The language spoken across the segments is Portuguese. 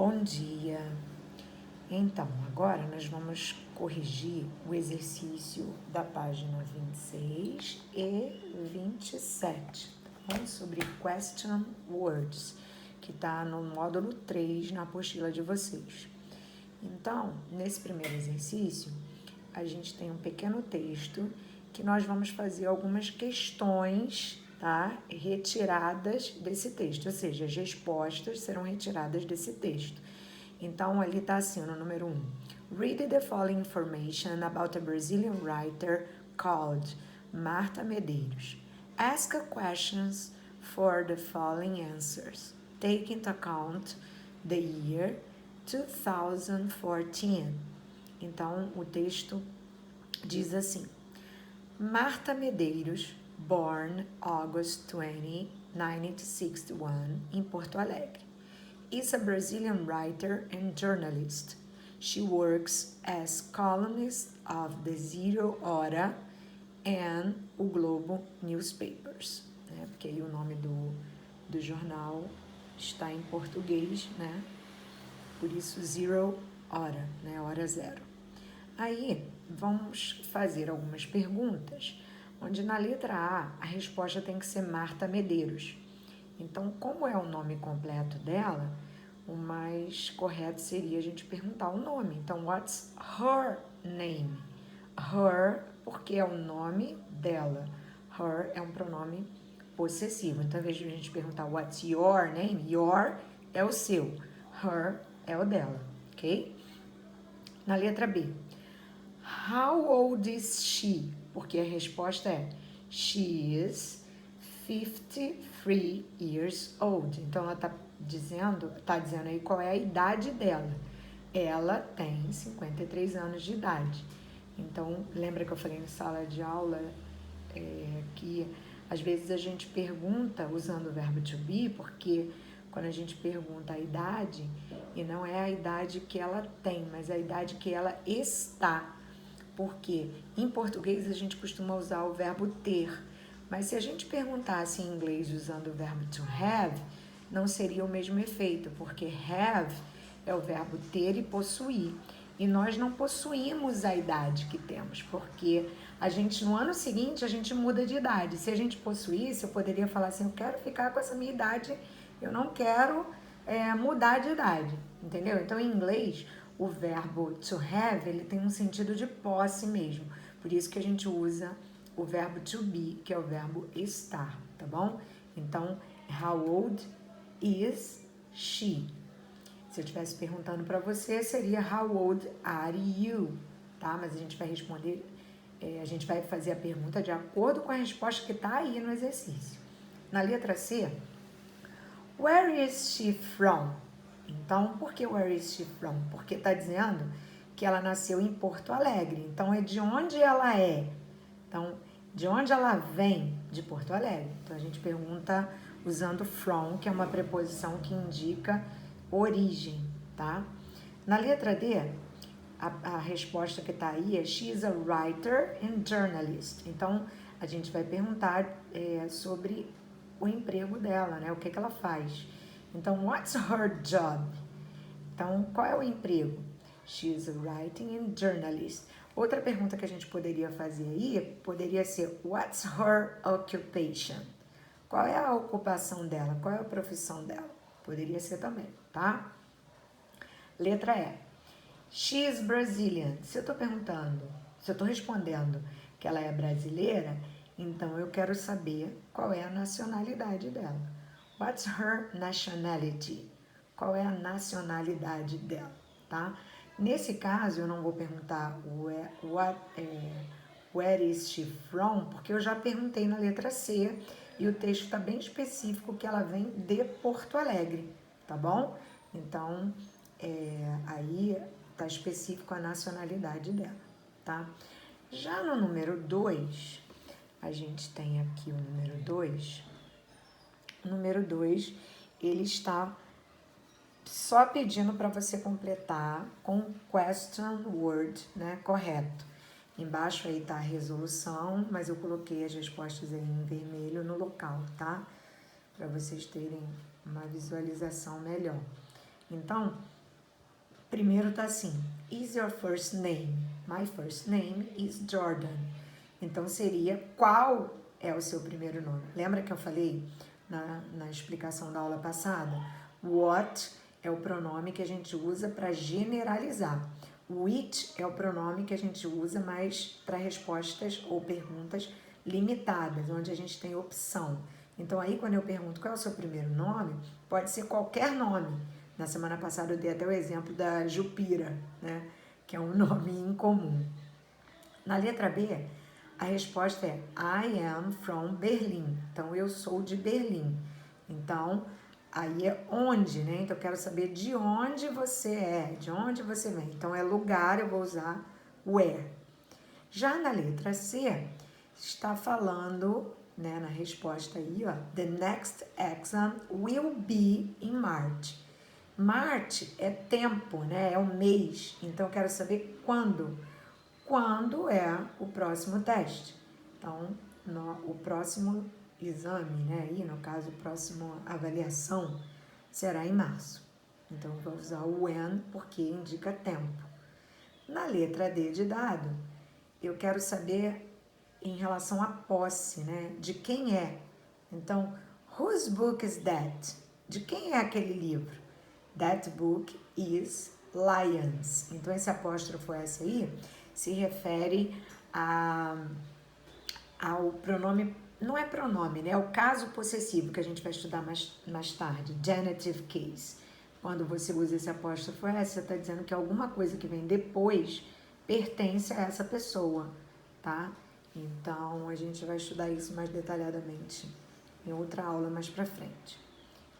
Bom dia! Então, agora nós vamos corrigir o exercício da página 26 e 27, tá bom? Sobre question words, que está no módulo 3 na apostila de vocês. Então, nesse primeiro exercício, a gente tem um pequeno texto que nós vamos fazer algumas questões, tá? Retiradas desse texto, ou seja, as respostas serão retiradas desse texto. Então, ali está assim, no número 1. Read the following information about a Brazilian writer called Marta Medeiros. Ask questions for the following answers. Take into account the year 2014. Então, o texto diz assim: Marta Medeiros, born August 20, 1961, em Porto Alegre, is a Brazilian writer and journalist. She works as columnist of the Zero Hora and o Globo newspapers, né? Porque aí o nome do jornal está em português, né? Por isso Zero Hora, né? Hora zero. Aí vamos fazer algumas perguntas, onde na letra A resposta tem que ser Marta Medeiros. Então, como é o nome completo dela, o mais correto seria a gente perguntar o nome. Então, what's her name? Her, porque é o nome dela. Her é um pronome possessivo. Então, ao invés de a gente perguntar what's your name, your é o seu, her é o dela, ok? Na letra B, how old is she? Porque a resposta é she is 53 years old. Então, ela tá dizendo aí qual é a idade dela. Ela tem 53 anos de idade. Então, lembra que eu falei em sala de aula que às vezes a gente pergunta usando o verbo to be, porque quando a gente pergunta a idade, e não é a idade que ela tem, mas a idade que ela está. Porque em português a gente costuma usar o verbo ter, mas se a gente perguntasse em inglês usando o verbo to have, não seria o mesmo efeito, porque have é o verbo ter e possuir. E nós não possuímos a idade que temos, porque a gente, no ano seguinte, a gente muda de idade. Se a gente possuísse, eu poderia falar assim, eu quero ficar com essa minha idade, eu não quero mudar de idade, entendeu? Então, em inglês, o verbo to have, ele tem um sentido de posse mesmo. Por isso que a gente usa o verbo to be, que é o verbo estar, tá bom? Então, how old is she? Se eu estivesse perguntando para você, seria how old are you? Tá? Mas a gente vai responder, a gente vai fazer a pergunta de acordo com a resposta que está aí no exercício. Na letra C, where is she from? Então, por que where is she from? Porque está dizendo que ela nasceu em Porto Alegre. Então, é de onde ela é. Então, de onde ela vem? De Porto Alegre. Então, a gente pergunta usando from, que é uma preposição que indica origem, tá? Na letra D, a resposta que está aí é she is a writer and journalist. Então, a gente vai perguntar sobre o emprego dela, né? O que ela faz. Então, what's her job? Então, qual é o emprego? She is a writing and journalist. Outra pergunta que a gente poderia fazer aí, poderia ser, what's her occupation? Qual é a ocupação dela? Qual é a profissão dela? Poderia ser também, tá? Letra E. She is Brazilian. Se eu estou respondendo que ela é brasileira, então eu quero saber qual é a nacionalidade dela. What's her nationality? Qual é a nacionalidade dela, tá? Nesse caso, eu não vou perguntar where is she from, porque eu já perguntei na letra C e o texto está bem específico que ela vem de Porto Alegre, tá bom? Então, aí está específico a nacionalidade dela, tá? Já no número 2, a gente tem aqui o número 2. O número 2, ele está só pedindo para você completar com question word, né, correto. Embaixo aí tá a resolução, mas eu coloquei as respostas aí em vermelho no local, tá? Para vocês terem uma visualização melhor. Então, primeiro tá assim, is your first name? My first name is Jordan. Então, seria qual é o seu primeiro nome? Lembra que eu falei na explicação da aula passada? What é o pronome que a gente usa para generalizar. Which é o pronome que a gente usa mais para respostas ou perguntas limitadas, onde a gente tem opção. Então, aí quando eu pergunto qual é o seu primeiro nome, pode ser qualquer nome. Na semana passada eu dei até o exemplo da Jupira, né? Que é um nome incomum. Na letra B, a resposta é I am from Berlim. Então, eu sou de Berlim. Então, aí é onde, né? Então, eu quero saber de onde você é, de onde você vem. Então, é lugar, eu vou usar where. Já na letra C, está falando, né, na resposta aí, ó, the next exam will be in March. March é tempo, né? É o mês. Então, eu quero saber quando. Quando é o próximo teste? Então, o próximo exame, né? Aí, no caso, a próxima avaliação será em março. Então, eu vou usar o when porque indica tempo. Na letra D de dado, eu quero saber em relação à posse, né? De quem é. Então, whose book is that? De quem é aquele livro? That book is Lions. Então, esse apóstrofo S aí se refere ao pronome, não é pronome, né? É o caso possessivo que a gente vai estudar mais tarde, genitive case. Quando você usa esse apóstrofo S, você está dizendo que alguma coisa que vem depois pertence a essa pessoa, tá? Então, a gente vai estudar isso mais detalhadamente em outra aula mais pra frente.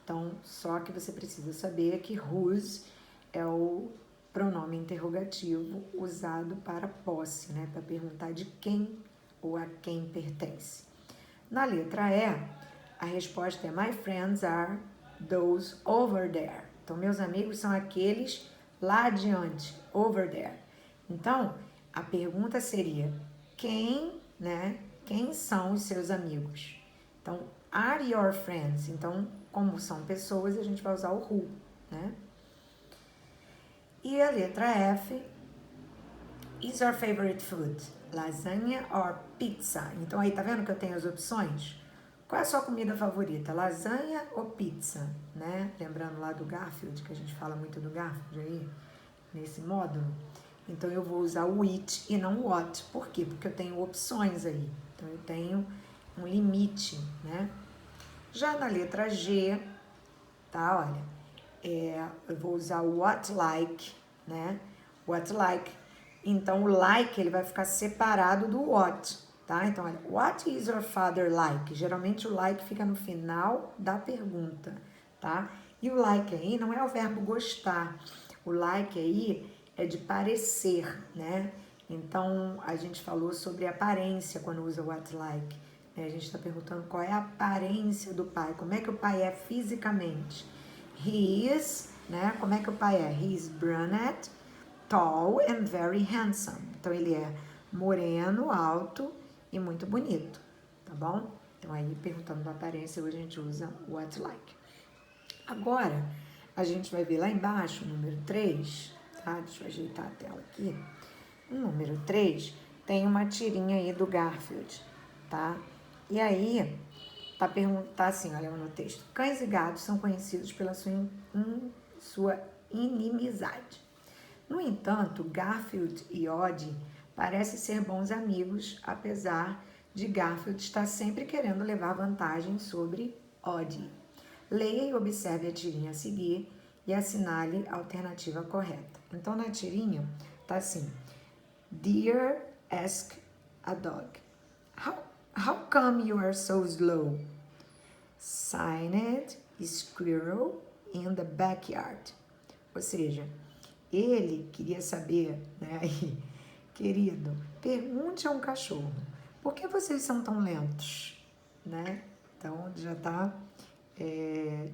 Então, só que você precisa saber que whose é o pronome interrogativo usado para posse, né? Para perguntar de quem ou a quem pertence. Na letra E, a resposta é my friends are those over there. Então, meus amigos são aqueles lá adiante, over there. Então, a pergunta seria quem, né? Quem são os seus amigos? Então, are your friends? Então, como são pessoas, a gente vai usar o who, né? E a letra F, is your favorite food? Lasanha or pizza? Então, aí tá vendo que eu tenho as opções? Qual é a sua comida favorita? Lasanha ou pizza? Né? Lembrando lá do Garfield, que a gente fala muito do Garfield aí, nesse módulo. Então, eu vou usar o which e não what. Por quê? Porque eu tenho opções aí. Então, eu tenho um limite, né? Já na letra G, tá? Olha, eu vou usar o what like, né? What like. Então, o like, ele vai ficar separado do what, tá? Então, olha, what is your father like? Geralmente, o like fica no final da pergunta, tá? E o like aí não é o verbo gostar. O like aí é de parecer, né? Então, a gente falou sobre aparência quando usa what like. A gente está perguntando qual é a aparência do pai, como é que o pai é fisicamente. He is, né? Como é que o pai é? He is brunette, tall and very handsome. Então, ele é moreno, alto e muito bonito, tá bom? Então, aí, perguntando da aparência, hoje a gente usa what like. Agora, a gente vai ver lá embaixo, o número 3, tá? Deixa eu ajeitar a tela aqui. O número 3 tem uma tirinha aí do Garfield, tá? E aí, tá assim, olha no texto. Cães e gatos são conhecidos pela sua inimizade. No entanto, Garfield e Oddie parecem ser bons amigos, apesar de Garfield estar sempre querendo levar vantagem sobre Oddie. Leia e observe a tirinha a seguir e assinale a alternativa correta. Então, na tirinha, tá assim. Dear, ask a dog. How come you are so slow? Signed squirrel in the backyard. Ou seja, ele queria saber, né? Querido, pergunte a um cachorro, por que vocês são tão lentos? Né? Então, já está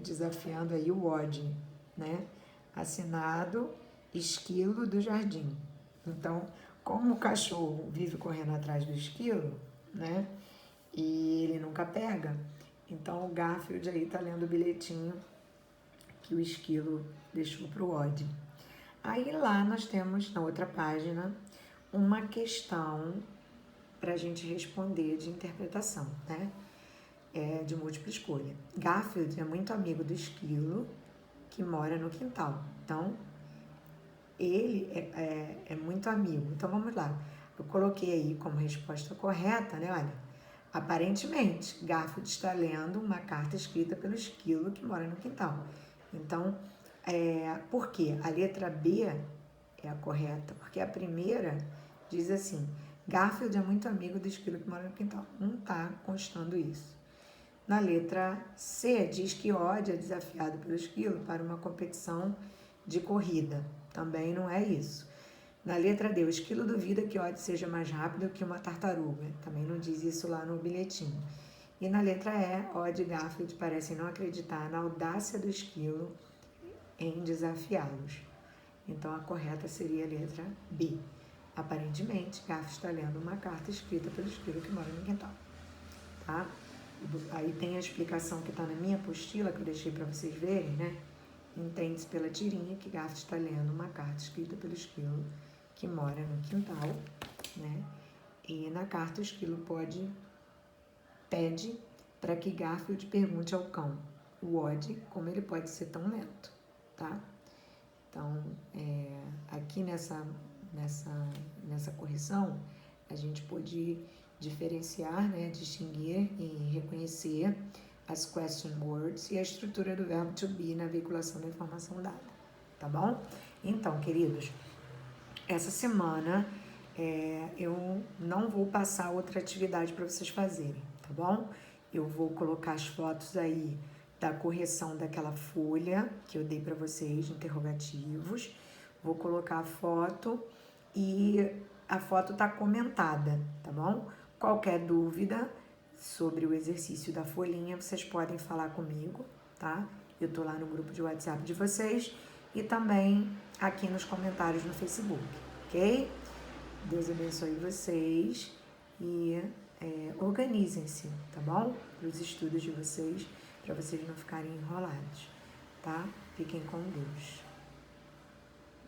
desafiando aí o Oddie, né? Assinado esquilo do jardim. Então, como o cachorro vive correndo atrás do esquilo, né? E ele nunca pega, então o Garfield aí tá lendo o bilhetinho que o esquilo deixou para o Odd. Aí lá nós temos, na outra página, uma questão para a gente responder de interpretação, né? De múltipla escolha. Garfield é muito amigo do esquilo que mora no quintal. Então, ele é muito amigo. Então, vamos lá. Eu coloquei aí como resposta correta, né? Olha, aparentemente, Garfield está lendo uma carta escrita pelo esquilo que mora no quintal. Então, por quê? A letra B é a correta, porque a primeira diz assim, Garfield é muito amigo do esquilo que mora no quintal. Não está constando isso. Na letra C, diz que Odd é desafiado pelo esquilo para uma competição de corrida. Também não é isso. Na letra D, o esquilo duvida que Odd seja mais rápido que uma tartaruga. Também não diz isso lá no bilhetinho. E na letra E, Odd e Garfield parecem não acreditar na audácia do esquilo em desafiá-los. Então, a correta seria a letra B. Aparentemente, Garfield está lendo uma carta escrita pelo esquilo que mora no quintal. Tá? Aí tem a explicação que está na minha apostila, que eu deixei para vocês verem, né? Entende-se pela tirinha que Garfield está lendo uma carta escrita pelo esquilo que mora no quintal, né? E na carta o esquilo pede para que Garfield pergunte ao cão, o Odd, como ele pode ser tão lento, tá? Então, aqui nessa correção, a gente pôde diferenciar, né, distinguir e reconhecer as question words e a estrutura do verbo to be na veiculação da informação dada, tá bom? Então, queridos, essa semana eu não vou passar outra atividade para vocês fazerem, tá bom? Eu vou colocar as fotos aí da correção daquela folha que eu dei para vocês de interrogativos. Vou colocar a foto e a foto tá comentada, tá bom? Qualquer dúvida sobre o exercício da folhinha, vocês podem falar comigo, tá? Eu tô lá no grupo de WhatsApp de vocês e também aqui nos comentários no Facebook, ok? Deus abençoe vocês e organizem-se, tá bom? Para os estudos de vocês, para vocês não ficarem enrolados, tá? Fiquem com Deus.